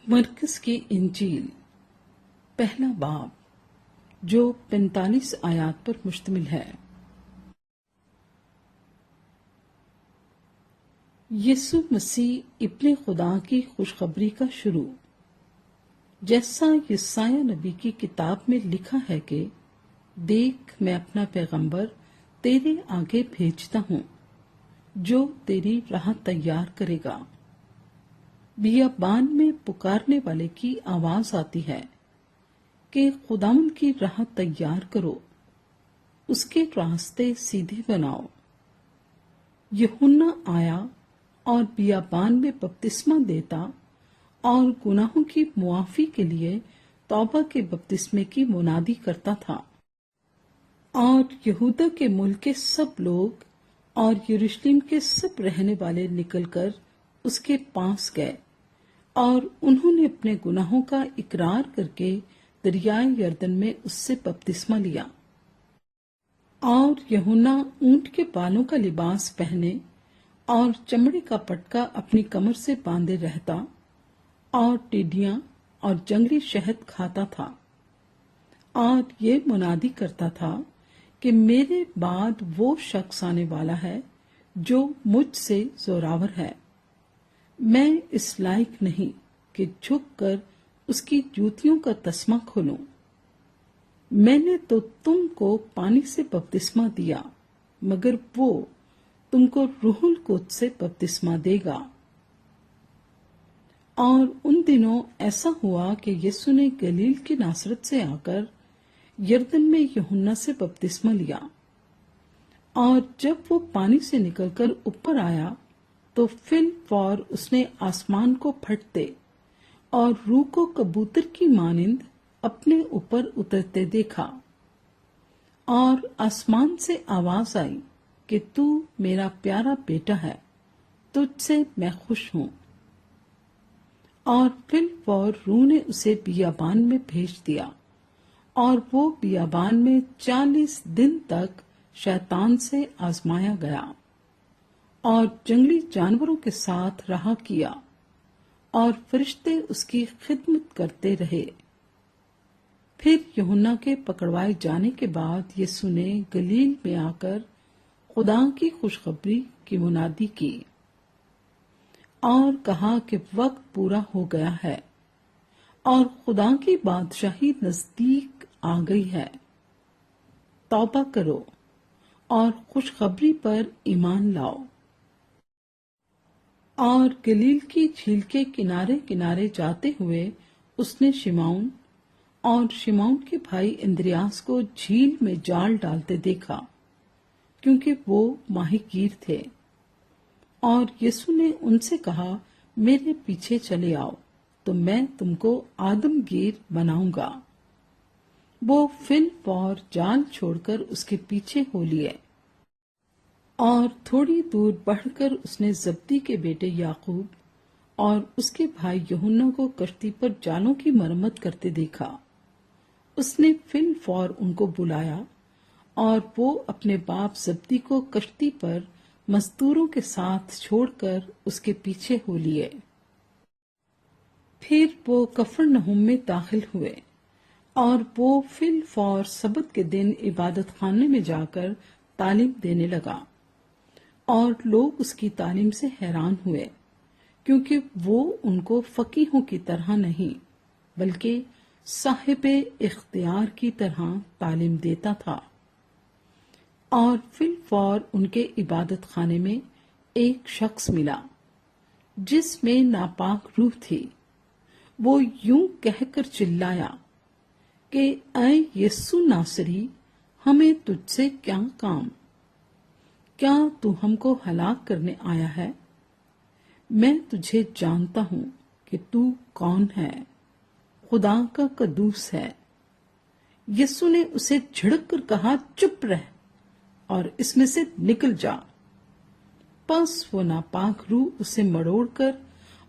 مرکز کی انجیل پہلا باب جو 45 آیات پر مشتمل ہے۔ یسوع مسیح ابن خدا کی خوشخبری کا شروع۔ جیسا یسایہ نبی کی کتاب میں لکھا ہے کہ دیکھ میں اپنا پیغمبر تیرے آگے بھیجتا ہوں جو تیری راہ تیار کرے گا۔ بیابان میں پکارنے والے کی آواز آتی ہے کہ خداوند کی راہ تیار کرو، اس کے راستے سیدھے بناؤ۔ یوحنا آیا اور بیابان میں بپتسمہ دیتا اور گناہوں کی معافی کے لیے توبہ کے بپتسمے کی منادی کرتا تھا، اور یہودا کے ملک کے سب لوگ اور یروشلم کے سب رہنے والے نکل کر اس کے پاس گئے، اور انہوں نے اپنے گناہوں کا اقرار کر کے دریائے یردن میں اس سے بپتسمہ لیا۔ اور یوحنا اونٹ کے بالوں کا لباس پہنے اور چمڑے کا پٹکا اپنی کمر سے باندھے رہتا اور ٹڈیاں اور جنگلی شہد کھاتا تھا، اور یہ منادی کرتا تھا کہ میرے بعد وہ شخص آنے والا ہے جو مجھ سے زوراور ہے، میں اس لائق نہیں کہ جھک کر اس کی جوتیوں کا تسمہ کھولوں۔ میں نے تو تم کو پانی سے بپتسمہ دیا، مگر وہ تم کو روح القدس سے بپتسمہ دے گا۔ اور ان دنوں ایسا ہوا کہ یسوع نے گلیل کی ناصرت سے آ کر یردن میں یوحنا سے بپتسمہ لیا، اور جب وہ پانی سے نکل کر اوپر آیا تو فی الفور اس نے آسمان کو پھٹتے اور روح کو کبوتر کی مانند اپنے اوپر اترتے دیکھا، اور آسمان سے آواز آئی کہ تو میرا پیارا بیٹا ہے، تجھ سے میں خوش ہوں۔ اور فی الفور روح نے اسے بیابان میں بھیج دیا، اور وہ بیابان میں 40 دن تک شیطان سے آزمایا گیا، اور جنگلی جانوروں کے ساتھ رہا کیا، اور فرشتے اس کی خدمت کرتے رہے۔ پھر یوحنا کے پکڑوائے جانے کے بعد یسوع نے گلیل میں آ کر خدا کی خوشخبری کی منادی کی اور کہا کہ وقت پورا ہو گیا ہے اور خدا کی بادشاہی نزدیک آ گئی ہے۔ توبہ کرو اور خوشخبری پر ایمان لاؤ۔ اور گلیل کی جھیل کے کنارے کنارے جاتے ہوئے اس نے شمعون اور شمعون کے بھائی اندریاس کو جھیل میں جال ڈالتے دیکھا، کیونکہ وہ ماہی گیر تھے۔ اور یسوع نے ان سے کہا، میرے پیچھے چلے آؤ تو میں تم کو آدم گیر بناؤں گا۔ وہ فی الفور جال چھوڑ کر اس کے پیچھے ہو لیے، اور تھوڑی دور بڑھ کر اس نے زبدی کے بیٹے یعقوب اور اس کے بھائی یوحنا کو کشتی پر جالوں کی مرمت کرتے دیکھا۔ اس نے فی الفور ان کو بلایا، اور وہ اپنے باپ زبدی کو کشتی پر مزدوروں کے ساتھ چھوڑ کر اس کے پیچھے ہو لیے۔ پھر وہ کفرنہوم میں داخل ہوئے، اور وہ فی الفور سبت کے دن عبادت خانے میں جا کر تعلیم دینے لگا، اور لوگ اس کی تعلیم سے حیران ہوئے، کیونکہ وہ ان کو فقیہوں کی طرح نہیں بلکہ صاحب اختیار کی طرح تعلیم دیتا تھا۔ اور فی الفور ان کے عبادت خانے میں ایک شخص ملا جس میں ناپاک روح تھی۔ وہ یوں کہہ کر چلایا کہ اے یسوع ناصری، ہمیں تجھ سے کیا کام؟ کیا تو ہم کو ہلاک کرنے آیا ہے؟ میں تجھے جانتا ہوں کہ تو کون ہے، خدا کا قدوس ہے۔ یسوع نے اسے جھڑک کر کہا، چپ رہ اور اس میں سے نکل جا۔ پس وہ ناپاک روح اسے مڑوڑ کر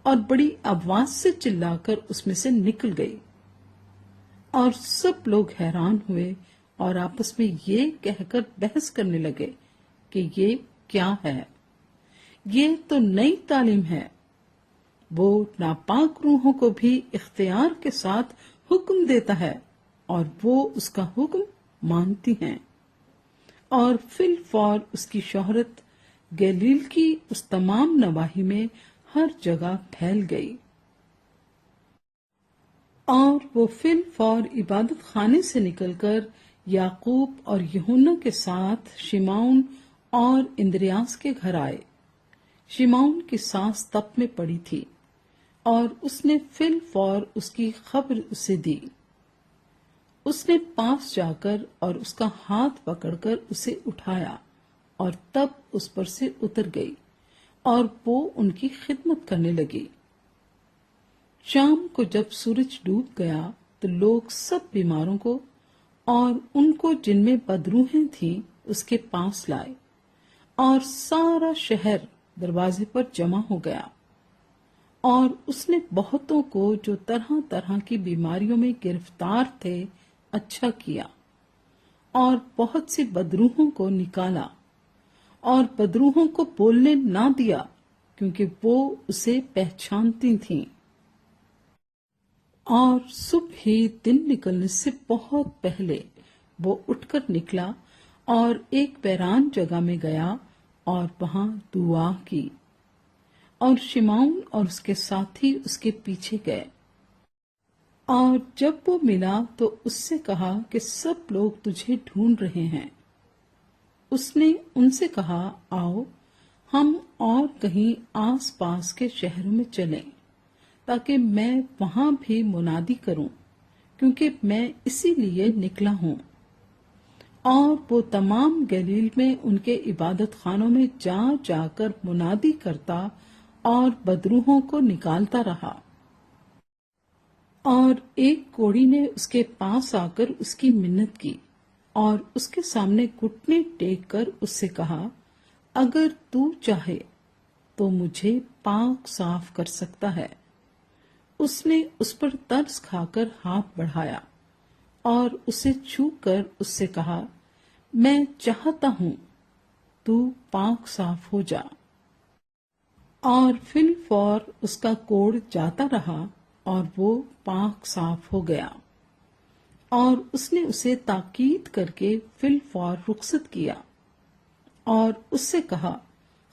اور بڑی آواز سے چلا کر اس میں سے نکل گئی، اور سب لوگ حیران ہوئے اور آپس میں یہ کہہ کر بحث کرنے لگے کہ یہ کیا ہے؟ یہ تو نئی تعلیم ہے۔ وہ ناپاک روحوں کو بھی اختیار کے ساتھ حکم دیتا ہے اور وہ اس کا حکم مانتی ہیں، اور فی الفور اس کی شہرت گلیل کی اس تمام نواحی میں ہر جگہ پھیل گئی، اور وہ فی الفور عبادت خانے سے نکل کر یعقوب اور یوحنا کے ساتھ شمعون اور اندریاس کے گھر آئے۔ شمعون کی سانس تپ میں پڑی تھی، اور اس نے فی الفور اس کی خبر اسے دی۔ اس نے پاس جا کر اور اس کا ہاتھ پکڑ کر اسے اٹھایا، اور تب اس پر سے اتر گئی، اور وہ ان کی خدمت کرنے لگی۔ شام کو جب سورج ڈوب گیا تو لوگ سب بیماروں کو اور ان کو جن میں بدروحیں تھیں اس کے پاس لائے، اور سارا شہر دروازے پر جمع ہو گیا، اور اس نے بہتوں کو جو طرح طرح کی بیماریوں میں گرفتار تھے اچھا کیا، اور بہت سی بدروحوں کو نکالا، اور بدروحوں کو بولنے نہ دیا کیونکہ وہ اسے پہچانتی تھیں۔ اور صبح ہی دن نکلنے سے بہت پہلے وہ اٹھ کر نکلا اور ایک ویران جگہ میں گیا اور وہاں دعا کی، اور شمعون اور اس کے ساتھی اس کے پیچھے گئے۔ اور جب وہ ملا تو اس سے کہا کہ سب لوگ تجھے ڈھونڈ رہے ہیں۔ اس نے ان سے کہا، آؤ ہم اور کہیں آس پاس کے شہروں میں چلیں تاکہ میں وہاں بھی منادی کروں، کیونکہ میں اسی لیے نکلا ہوں۔ اور وہ تمام گلیل میں ان کے عبادت خانوں میں جا جا کر منادی کرتا اور بدروحوں کو نکالتا رہا۔ اور ایک کوڑی نے اس کے پاس آ کر اس کی منت کی اور اس کے سامنے گھٹنے ٹیک کر اس سے کہا، اگر تو چاہے تو مجھے پاک صاف کر سکتا ہے۔ اس نے اس پر ترس کھا کر ہاتھ بڑھایا اور اسے چھو کر اس سے کہا، میں چاہتا ہوں تو پاک صاف ہو جا۔ اور فی الفور اس کا کوڑ جاتا رہا اور وہ پاک صاف ہو گیا، اور اس نے اسے تاکید کر کے فی الفور رخصت کیا، اور اس سے کہا،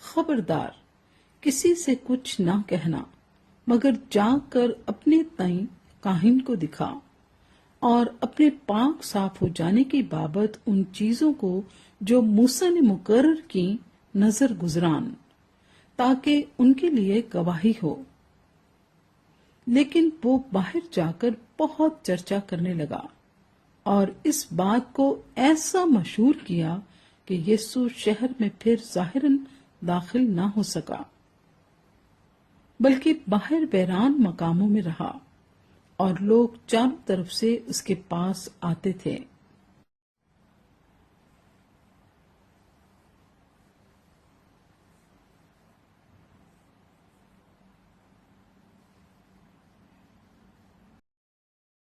خبردار کسی سے کچھ نہ کہنا، مگر جا کر اپنے تئیں کاہن کو دکھا، اور اپنے پاک صاف ہو جانے کی بابت ان چیزوں کو جو موسیٰ نے مقرر کی نظر گزران، تاکہ ان کے لیے گواہی ہو۔ لیکن وہ باہر جا کر بہت چرچا کرنے لگا اور اس بات کو ایسا مشہور کیا کہ یسوع شہر میں پھر ظاہراً داخل نہ ہو سکا، بلکہ باہر ویران مقاموں میں رہا، اور لوگ چاروں طرف سے اس کے پاس آتے تھے۔